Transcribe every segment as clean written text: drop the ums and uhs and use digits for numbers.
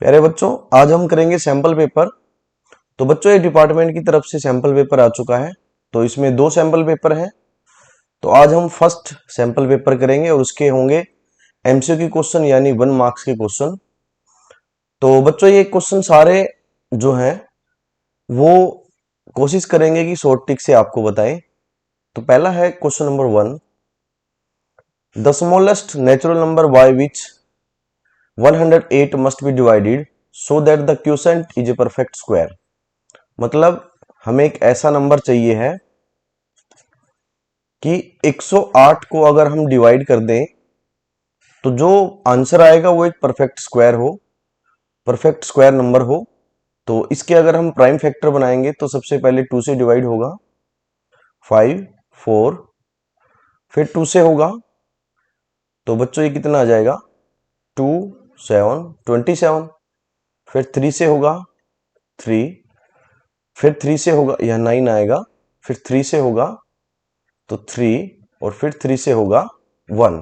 प्यारे बच्चों, आज हम करेंगे सैंपल पेपर। तो बच्चों, ये डिपार्टमेंट की तरफ से सैंपल पेपर आ चुका है। तो इसमें दो सैंपल पेपर हैं। तो आज हम फर्स्ट सैंपल पेपर करेंगे और उसके होंगे एमसीक्यू क्वेश्चन, यानी 1 मार्क्स के क्वेश्चन। तो बच्चों, ये क्वेश्चन सारे जो हैं वो कोशिश करेंगे कि शॉर्ट ट्रिक से आपको बताएं। तो पहला है question number 1। The smallest natural number by which 108 must be divided so that the quotient is a perfect square। मतलब हमें एक ऐसा नंबर चाहिए है कि 108 को अगर हम डिवाइड कर दें तो जो आंसर आएगा वो एक परफेक्ट स्क्वायर हो, परफेक्ट स्क्वायर नंबर हो। तो इसके अगर हम प्राइम फैक्टर बनाएंगे तो सबसे पहले 2 से डिवाइड होगा, 5, 4, फिर 2 से होगा। तो बच्चों ये कितना आ जाएगा, 2, 7, 27। फिर 3 से होगा 3, फिर 3 से होगा यह 9 आएगा, फिर 3 से होगा तो 3, और फिर 3 से होगा 1।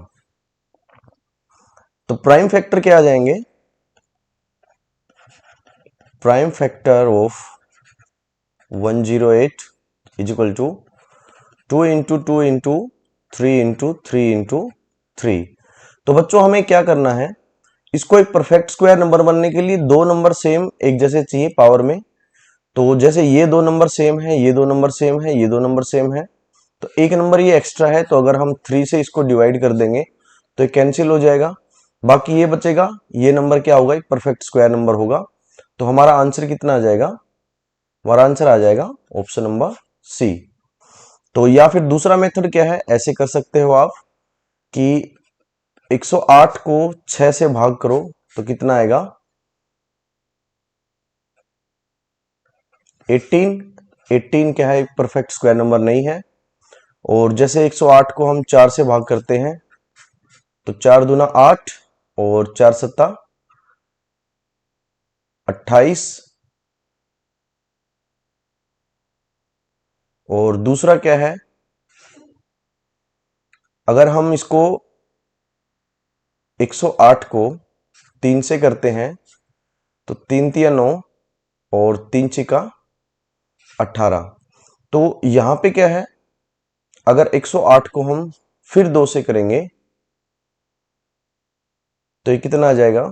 तो प्राइम फैक्टर क्या आ जाएंगे, prime factor of 108 is equal to 2 into 2 into 3 into 3 into 3। तो बच्चों हमें क्या करना है, इसको एक परफेक्ट स्क्वायर नंबर बनने के लिए दो नंबर सेम एक जैसे चाहिए पावर में। तो जैसे ये दो नंबर सेम है, ये दो नंबर सेम है, ये दो नंबर सेम है, तो एक नंबर ये एक्स्ट्रा है। तो अगर हम 3 से इसको डिवाइड कर देंगे तो ये कैंसिल हो जाएगा, बाकी ये बचेगा। ये नंबर क्या होगा, एक परफेक्ट स्क्वायर नंबर होगा। तो हमारा आंसर कितना आ जाएगा, हमारा आंसर आ जाएगा ऑप्शन नंबर सी। तो या फिर दूसरा मेथड क्या है, ऐसे कर सकते हो आप कि 108 को 6 से भाग करो तो कितना आएगा, 18। 18 क्या है, एक परफेक्ट स्क्वायर नंबर नहीं है। और जैसे 108 को हम 4 से भाग करते हैं तो 4 दूना 8 और 4 सत्ता 28। और दूसरा क्या है, अगर हम इसको 108 को 3 से करते हैं तो 3 तिया 9 और 3 छिका 18। तो यहां पे क्या है, अगर 108 को हम फिर 2 से करेंगे तो ये कितना आ जाएगा,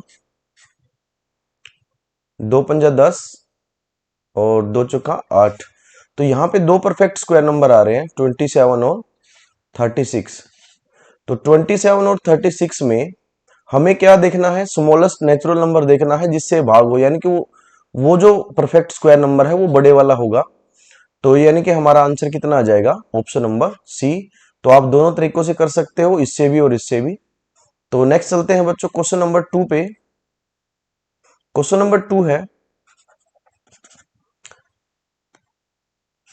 2 पंजा 10 और 2 चौका 8। तो यहाँ पे दो परफेक्ट स्क्वायर नंबर आ रहे हैं, 27 और 36। तो 27 और 36 में हमें क्या देखना है, स्मॉलेस्ट नेचुरल नंबर देखना है जिससे भाग हो, यानी कि वो जो परफेक्ट स्क्वायर नंबर है वो बड़े वाला होगा। तो यानी कि हमारा आंसर कितना आ जाएगा, ऑप्शन नंबर सी। तो आप दोनों तरीकों से कर सकते हो, इससे भी और इससे भी। तो नेक्स्ट चलते हैं बच्चों क्वेश्चन नंबर 2 पे। क्वेश्चन नंबर 2 है,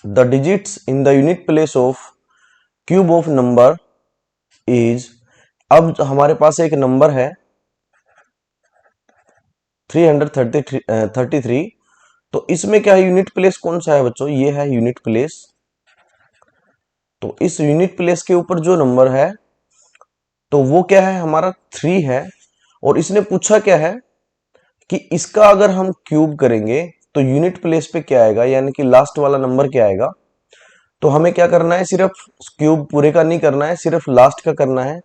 the digits in the unit place of cube of number is. अब हमारे पास एक नंबर है 333। तो इसमें क्या है, यूनिट प्लेस कौन सा है बच्चों, ये है यूनिट प्लेस। तो इस यूनिट प्लेस के ऊपर जो नंबर है तो वो क्या है, हमारा 3 है। और इसने पूछा क्या है कि इसका अगर हम क्यूब करेंगे तो यूनिट प्लेस पे क्या आएगा, यानी कि लास्ट वाला नंबर क्या आएगा। तो हमें क्या करना है, सिर्फ क्यूब पूरे का नहीं करना है, सिर्फ लास्ट का करना है।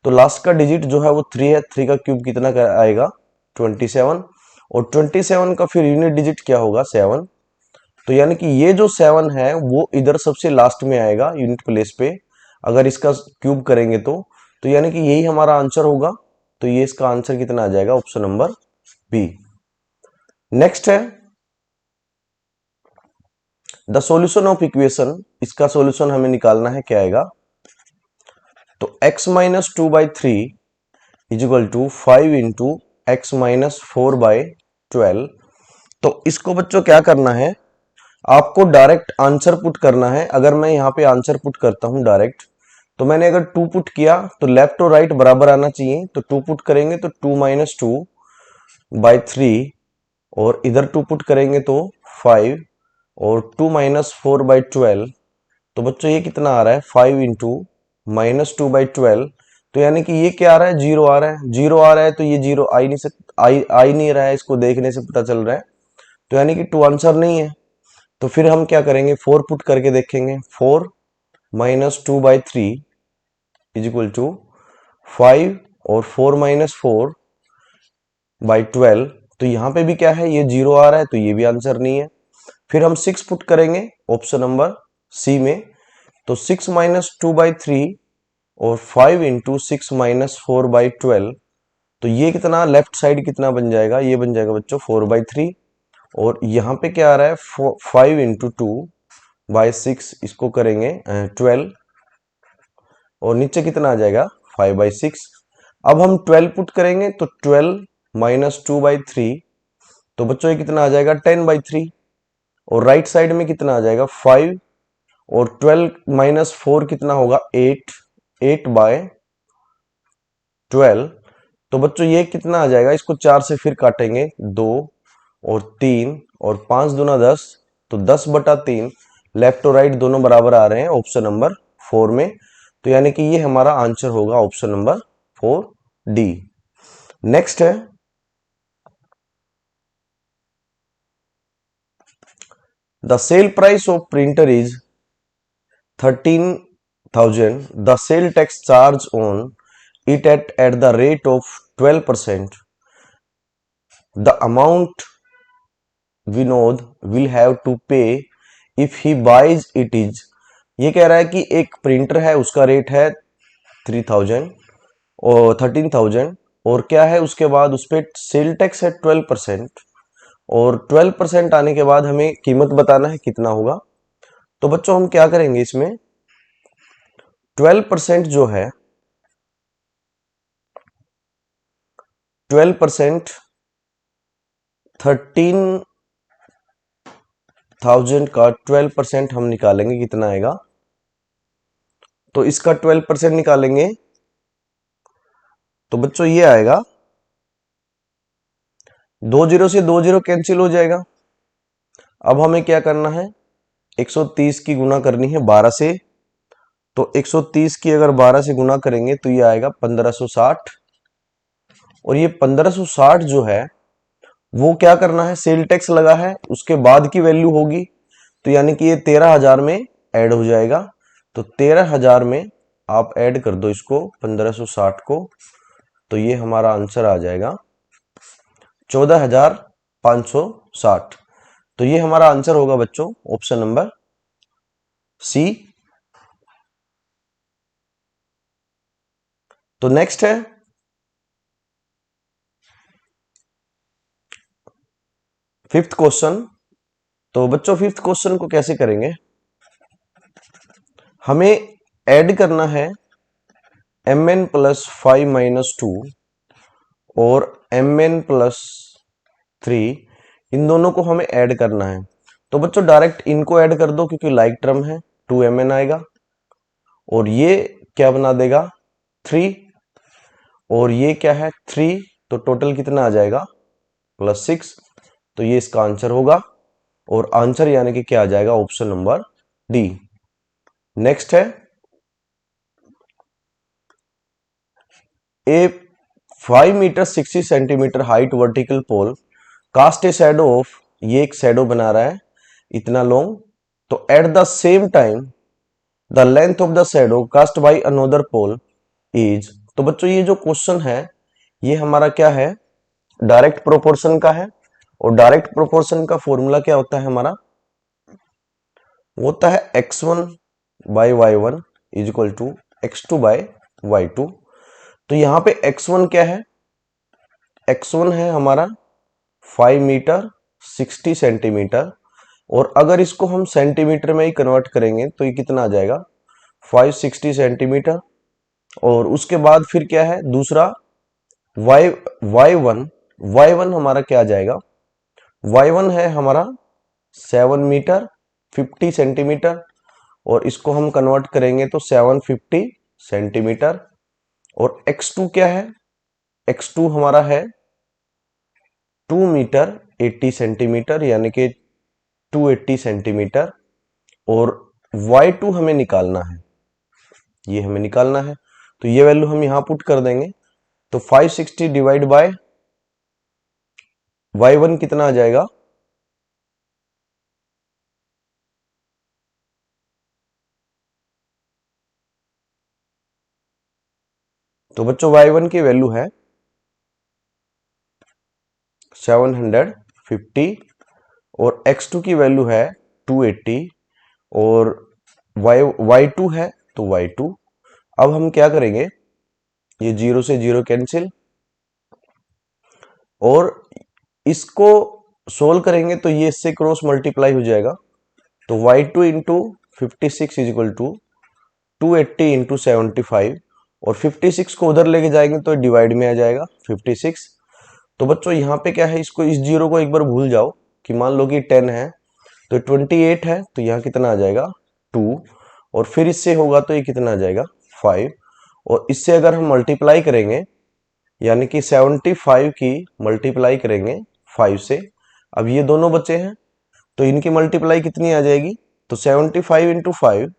तो लास्ट का डिजिट जो है वो 3 है, 3 का क्यूब कितना आएगा, 27। और 27 का फिर यूनिट डिजिट क्या होगा, 7। तो यानी कि ये जो 7 है वो इधर सबसे लास्ट में आएगा यूनिट प्लेस पे, अगर इसका क्यूब करेंगे तो यानी कि यही हमारा आंसर होगा। तो ये इसका आंसर कितना आ जाएगा, ऑप्शन नंबर बी। नेक्स्ट है द सॉल्यूशन ऑफ इक्वेशन। इसका सॉल्यूशन हमें निकालना है, क्या आएगा। तो x minus 2/3 is equal to 5 into x minus 4/12। तो इसको बच्चों क्या करना है, आपको डायरेक्ट आंसर पुट करना है। अगर मैं यहाँ पे आंसर पुट करता हूं डायरेक्ट, तो मैंने अगर 2 पुट किया तो लेफ्ट और राइट बराबर आना चाहिए। तो 2 पुट करेंगे तो 2 माइनस 2/3, और इधर 2 पुट करेंगे तो 5, और 2 माइनस 4/12। तो बच्चों ये कितना आ रहा है, 5 इंटू माइनस 2/12। तो यानी कि ये क्या आ रहा है, जीरो आ रहा है। जीरो आ रहा है तो ये जीरो आ ही नहीं सकता, आ ही नहीं रहा है, इसको देखने से पता चल रहा है। तो यानी कि टू आंसर नहीं है। तो फिर हम क्या करेंगे, फोर पुट करके देखेंगे। Four minus two by three is equal to five, और फोर माइनस फोर बाई 12। तो यहाँ पे भी क्या है, ये जीरो आ रहा है, तो ये भी आंसर नहीं है। फिर हम सिक्स पुट करेंगे ऑप्शन नंबर सी में। तो six minus two by three और five into six minus four by 12। तो ये कितना, लेफ्ट साइड कितना बन जाएगा, ये बन जाएगा बच्चों फोर बाई थ्री। और यहाँ पे क्या आ रहा है, five into two by six, इसको करेंगे 12, और नीचे कितना आ जाएगा, फाइव बाई सिक्स। अब हम 12 पुट करेंगे तो 12 माइनस टू बाई थ्री, तो बच्चों ये कितना आ जाएगा, 10 बाई थ्री। और राइट साइड में कितना आ जाएगा, 5, और 12 माइनस फोर कितना होगा, 8, 8 बाय 12। तो बच्चों ये कितना आ जाएगा, इसको चार से फिर काटेंगे, 2 और 3 और 5 दूना 10, तो 10/3। लेफ्ट और राइट दोनों बराबर आ रहे हैं ऑप्शन नंबर फोर में। तो यानी कि ये हमारा आंसर होगा ऑप्शन नंबर 4D। नेक्स्ट है, the sale price of printer is 13,000. The sale tax charge on it at the rate of 12%. The amount Vinod will have to pay if he buys it is. ये कह रहा है कि एक printer है, उसका rate है 3,000 और 13,000, और क्या है उसके बाद उस पर सेल टैक्स है 12%, और 12% आने के बाद हमें कीमत बताना है कितना होगा। तो बच्चों हम क्या करेंगे, इसमें 12% जो है, 12% 13,000 का 12% हम निकालेंगे, कितना आएगा। तो इसका 12% निकालेंगे तो बच्चों ये आएगा, दो जीरो से दो जीरो कैंसिल हो जाएगा। अब हमें क्या करना है, 130 की गुना करनी है 12 से। तो 130 की अगर 12 से गुना करेंगे तो ये आएगा 1560। और ये 1560 जो है वो क्या करना है, सेल टैक्स लगा है उसके बाद की वैल्यू होगी। तो यानी कि ये 13,000 में ऐड हो जाएगा। तो 13,000 में आप ऐड कर दो इसको 1560 को, तो ये हमारा आंसर आ जाएगा 14,560। तो ये हमारा आंसर होगा बच्चों ऑप्शन नंबर सी। तो नेक्स्ट है फिफ्थ क्वेश्चन। तो बच्चों फिफ्थ क्वेश्चन को कैसे करेंगे, हमें ऐड करना है mn प्लस 5 माइनस 2 और mn प्लस 3, इन दोनों को हमें ऐड करना है। तो बच्चों डायरेक्ट इनको ऐड कर दो क्योंकि लाइक टर्म है, 2mn आएगा, और ये क्या बना देगा 3, और ये क्या है 3, तो टोटल कितना आ जाएगा प्लस 6। तो ये इसका आंसर होगा, और आंसर यानी कि क्या आ जाएगा ऑप्शन नंबर डी। नेक्स्ट है, a 5 metre 60 centimetre height vertical pole cast a shadow of, ये एक शैडो बना रहा है इतना लॉन्ग। तो at the same time the length of the shadow cast by another pole is. तो बच्चों ये जो क्वेश्चन है ये हमारा क्या है, डायरेक्ट प्रोपोर्शन का है। और डायरेक्ट प्रोपोर्शन का फॉर्मूला क्या होता है हमारा, वो होता है x1 by y1 is equal to x2 by y2। तो यहाँ पे x1 क्या है, x1 है हमारा 5 मीटर 60 सेंटीमीटर, और अगर इसको हम सेंटीमीटर में ही कन्वर्ट करेंगे तो ये कितना आ जाएगा 560 सेंटीमीटर। और उसके बाद फिर क्या है दूसरा y1 हमारा क्या आ जाएगा, y1 है हमारा 7 मीटर 50 सेंटीमीटर, और इसको हम कन्वर्ट करेंगे तो 750 सेंटीमीटर। और x2 क्या है, x2 हमारा है 2 मीटर 80 सेंटीमीटर यानी कि 280 सेंटीमीटर। और y2 हमें निकालना है, ये हमें निकालना है। तो ये वैल्यू हम यहां पुट कर देंगे। तो 560 डिवाइड बाय y1 कितना आ जाएगा, तो बच्चों y1 की वैल्यू है 750 और x2 की वैल्यू है 280 और y2 है तो y2। अब हम क्या करेंगे, ये जीरो से जीरो कैंसिल और इसको सोल्व करेंगे तो ये इससे क्रॉस मल्टीप्लाई हो जाएगा। तो y2 into 56 is equal to 280 into 75 और 56 को उधर लेके जाएंगे तो डिवाइड में आ जाएगा 56। तो बच्चों यहाँ पे क्या है, इसको इस जीरो को एक बार भूल जाओ कि मान लो कि 10 है तो 28 है, तो यहाँ कितना आ जाएगा 2 और फिर इससे होगा तो ये कितना आ जाएगा 5 और इससे अगर हम मल्टीप्लाई करेंगे यानी कि 75 की मल्टीप्लाई करेंगे 5 से, अब ये दोनों बचे हैं तो इनकी मल्टीप्लाई कितनी आ जाएगी, तो 75 इंटू 5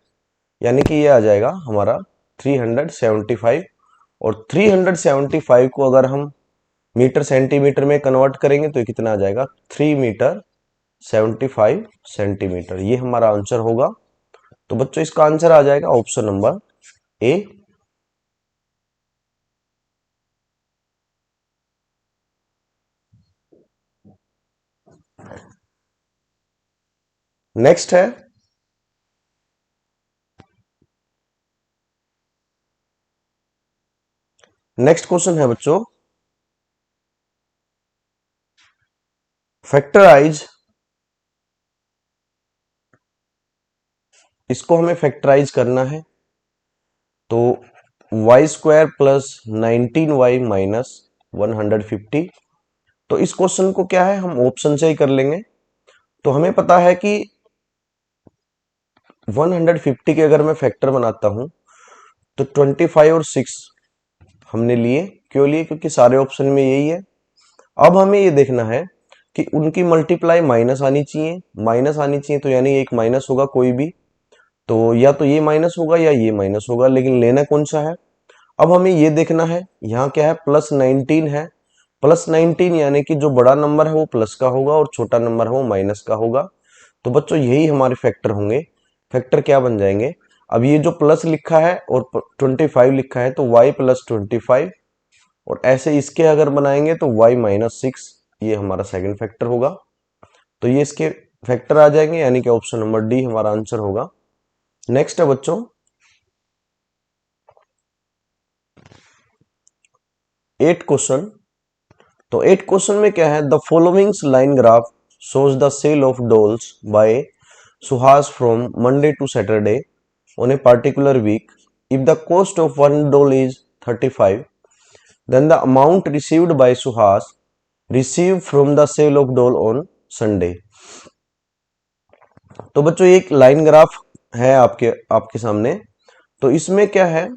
यानी कि ये आ जाएगा हमारा 375 और 375 को अगर हम मीटर सेंटीमीटर में कन्वर्ट करेंगे तो ये कितना आ जाएगा 3 मीटर 75 सेंटीमीटर। ये हमारा आंसर होगा। तो बच्चों इसका आंसर आ जाएगा ऑप्शन नंबर ए। नेक्स्ट है नेक्स्ट क्वेश्चन है बच्चों, फैक्टराइज, इसको हमें फैक्टराइज करना है। तो Y square plus 19y minus 150। तो इस क्वेश्चन को क्या है, हम ऑप्शन से ही कर लेंगे। तो हमें पता है कि 150 के अगर मैं फैक्टर बनाता हूं तो 25 और 6 हमने लिए, क्यों लिए, क्योंकि सारे ऑप्शन में यही है। अब हमें ये देखना है कि उनकी मल्टीप्लाई माइनस आनी चाहिए, माइनस आनी चाहिए तो यानी एक माइनस होगा कोई भी, तो या तो ये माइनस होगा या ये माइनस होगा, लेकिन लेना कौन सा है। अब हमें ये देखना है यहाँ क्या है, प्लस 19 है, प्लस 19 यानी कि जो बड़ा नंबर है वो प्लस का होगा और छोटा नंबर है वो माइनस का होगा। तो बच्चों यही हमारे फैक्टर होंगे। फैक्टर क्या बन जाएंगे, अब ये जो प्लस लिखा है और 25 लिखा है तो y प्लस 25 और ऐसे इसके अगर बनाएंगे तो y माइनस 6, ये हमारा सेकंड फैक्टर होगा। तो ये इसके फैक्टर आ जाएंगे यानी कि ऑप्शन नंबर डी हमारा आंसर होगा। नेक्स्ट है बच्चों 8 क्वेश्चन। तो 8 क्वेश्चन में क्या है, the followings line graph shows the sale of dolls by Suhas from Monday to Saturday on a particular week. If the cost of one doll is 35, then the amount received by Suhas received from the sale of doll on Sunday. तो बच्चों एक line graph है आपके आपके सामने। तो इसमें क्या है,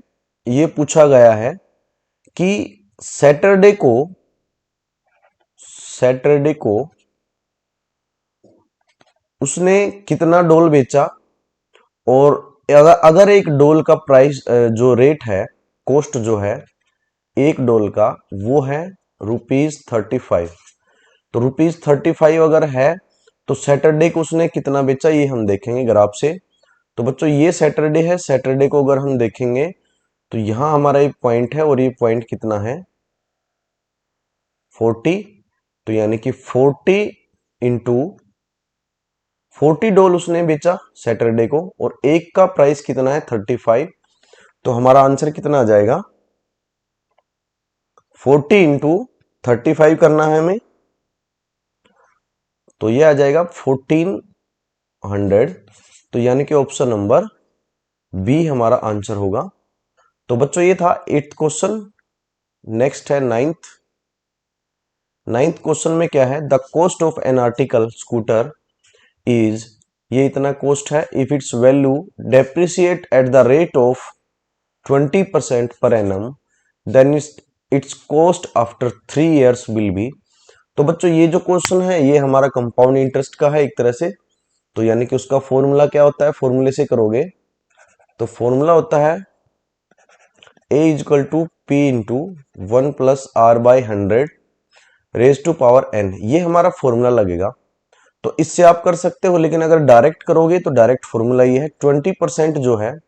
ये पूछा गया है कि सैटरडे को उसने कितना डॉल बेचा और अगर एक डॉल का प्राइस जो रेट है, कॉस्ट जो है एक डॉल का वो है ₹35। तो ₹35 अगर है तो सैटरडे को उसने कितना बेचा ये हम देखेंगे ग्राफ से। तो बच्चों ये सैटरडे है, सैटरडे को अगर हम देखेंगे तो यहां हमारा एक पॉइंट है और ये पॉइंट कितना है 40। तो यानी कि 40 इंटू 40 डॉल उसने बेचा सैटरडे को और एक का प्राइस कितना है 35। तो हमारा आंसर कितना आ जाएगा 40 इंटू 35 करना है हमें, तो ये आ जाएगा 1400। तो यानी कि ऑप्शन नंबर बी हमारा आंसर होगा। तो बच्चों ये था 8th क्वेश्चन। नेक्स्ट है 9th क्वेश्चन में क्या है, the cost of an article scooter is, ये इतना कॉस्ट है, if its value depreciate at the rate of 20% per annum then its cost after 3 years will be. तो बच्चों ये जो क्वेश्चन है ये हमारा कंपाउंड इंटरेस्ट का है एक तरह से। तो यानी कि उसका फॉर्मूला क्या होता है, फॉर्मूले से करोगे तो फॉर्मूला होता है A is equal to P into 1+r/100 raise to power n, ये हमारा फॉर्मूला लगेगा। तो इससे आप कर सकते हो, लेकिन अगर डायरेक्ट करोगे तो डायरेक्ट फॉर्मूला ये है। 20% जो है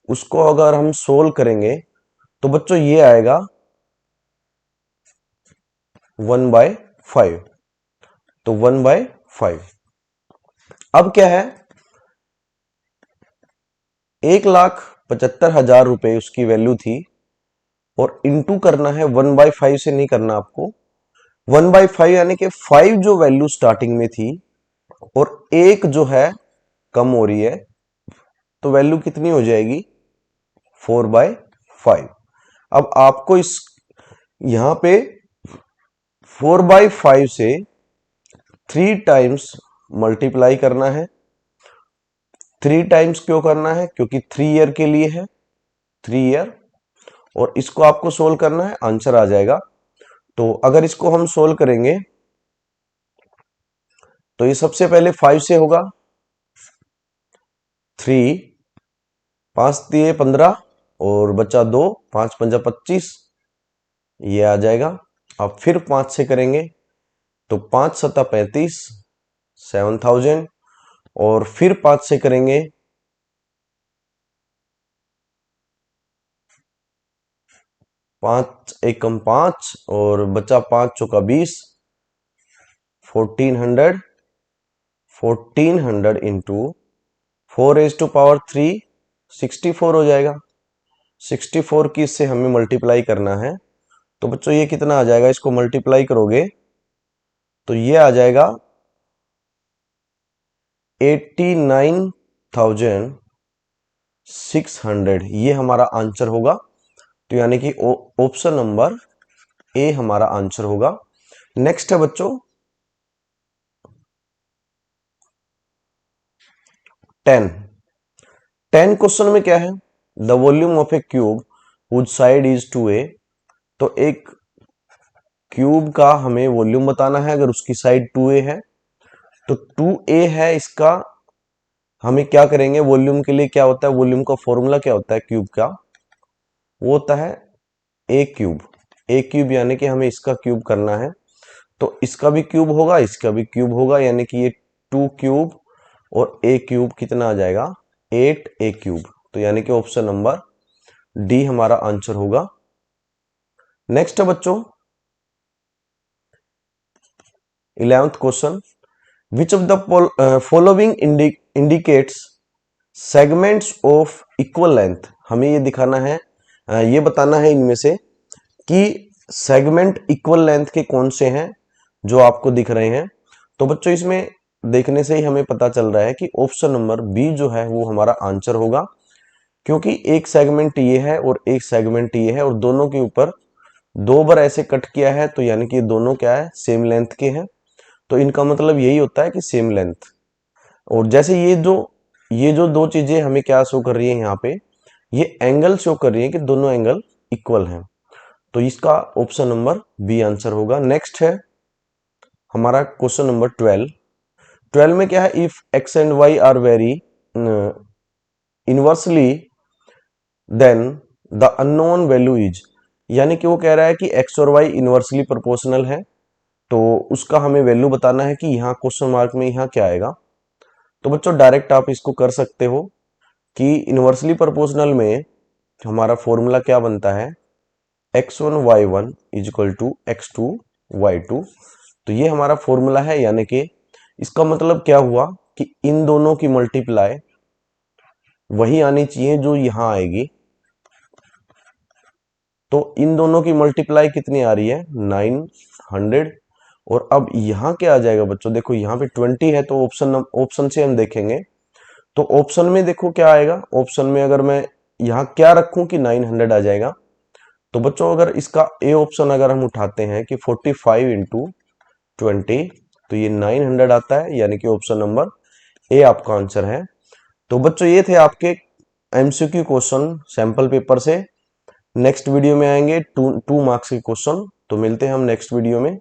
उसको अगर हम सोल्व करेंगे तो बच्चों ये आएगा 1/5। तो 1/5। अब क्या है, 1,75,000 रुपए उसकी वैल्यू थी, और इंटू करना है 1/5 से, नहीं करना आपको। 1/5 यानी कि 5 जो वैल्यू स्टार्टिंग में थी और एक जो है कम हो रही है, तो वैल्यू कितनी हो जाएगी 4/5। अब आपको इस यहां पे 4/5 से 3 टाइम्स मल्टीप्लाई करना है। 3 टाइम्स क्यों करना है, क्योंकि 3 ईयर के लिए है, 3 ईयर। और इसको आपको सोल्व करना है, आंसर आ जाएगा। तो अगर इसको हम सोल्व करेंगे तो ये सबसे पहले 5 से होगा, 3, 5 दिए 15 और बचा 2, 5 पंजा 25, ये आ जाएगा। अब फिर 5 से करेंगे तो 5 सता 35, 7,000। और फिर 5 से करेंगे 5 एकम 5 और बचा 5 चौका 20, 1400। 1400 इंटू 4⁻³ 64 हो जाएगा। 64 की इससे हमें मल्टीप्लाई करना है। तो बच्चों ये कितना आ जाएगा, इसको मल्टीप्लाई करोगे तो ये आ जाएगा 89,600। ये हमारा आंसर होगा। तो यानी कि ऑप्शन नंबर ए हमारा आंसर होगा। नेक्स्ट है बच्चों 10। 10 क्वेश्चन में क्या है, the volume of a cube whose side is 2a। तो एक क्यूब का हमें वॉल्यूम बताना है अगर उसकी साइड 2a है। तो 2a है इसका, हमें क्या करेंगे, वॉल्यूम के लिए क्या होता है, वॉल्यूम का फॉर्मूला क्या होता है क्यूब का, वो होता है ए क्यूब। ए क्यूब यानी कि हमें इसका क्यूब करना है। तो इसका भी क्यूब होगा, इसका भी क्यूब होगा, यानी कि ये 2 क्यूब और ए क्यूब कितना आ जाएगा 8a क्यूब। तो यानी कि ऑप्शन नंबर डी हमारा आंसर होगा। नेक्स्ट है बच्चों 11th question, which of the following indicates segments of equal length. हमें ये दिखाना है, ये बताना है इनमें से कि सेगमेंट इक्वल लेंथ के कौन से हैं जो आपको दिख रहे हैं। तो बच्चों इसमें देखने से ही हमें पता चल रहा है कि ऑप्शन नंबर बी जो है वो हमारा आंसर होगा, क्योंकि एक सेगमेंट ये है और एक सेगमेंट ये है और दोनों के ऊपर 2 बार ऐसे कट किया है, तो यानी कि दोनों क्या है सेम लेंथ के हैं। तो इनका मतलब यही होता है कि सेम लेंथ। और जैसे ये जो 2 चीजें हमें क्या शो कर रही है यहाँ पे, ये एंगल शो कर रही है कि दोनों एंगल इक्वल हैं। तो इसका ऑप्शन नंबर बी आंसर होगा। नेक्स्ट है हमारा क्वेश्चन नंबर 12। 12 में क्या है, if X and Y are vary inversely then the unknown value is. यानी कि वो कह रहा है कि एक्स और वाई इनवर्सली प्रोपोर्शनल है, तो उसका हमें वैल्यू बताना है कि यहाँ क्वेश्चन मार्क में यहाँ क्या आएगा। तो बच्चों डायरेक्ट आप इसको कर सकते हो कि इनवर्सली प्रोपोर्शनल में हमारा फॉर्मूला क्या बनता है, x1 y1 is equal to x2 y2। तो ये हमारा फॉर्मूला है, यानी कि इसका मतलब क्या हुआ कि इन दोनों की मल्टीप्लाई वही आनी चाहिए जो यहां आएगी। तो इन दोनों की मल्टीप्लाई कितनी आ रही है 900। और अब यहां क्या आ जाएगा बच्चों, देखो यहां पे 20 है, तो ऑप्शन से हम देखेंगे। तो ऑप्शन में देखो क्या आएगा, ऑप्शन में अगर मैं यहाँ क्या रखूं कि 900 आ जाएगा। तो बच्चों अगर इसका ए ऑप्शन अगर हम उठाते हैं कि 45 इंटू 20, तो ये 900 आता है, यानी कि ऑप्शन नंबर ए आपका आंसर है। तो बच्चों ये थे आपके एमसीक्यू क्वेश्चन सैंपल पेपर से। नेक्स्ट वीडियो में आएंगे 2 मार्क्स के क्वेश्चन। तो मिलते हैं हम नेक्स्ट वीडियो में।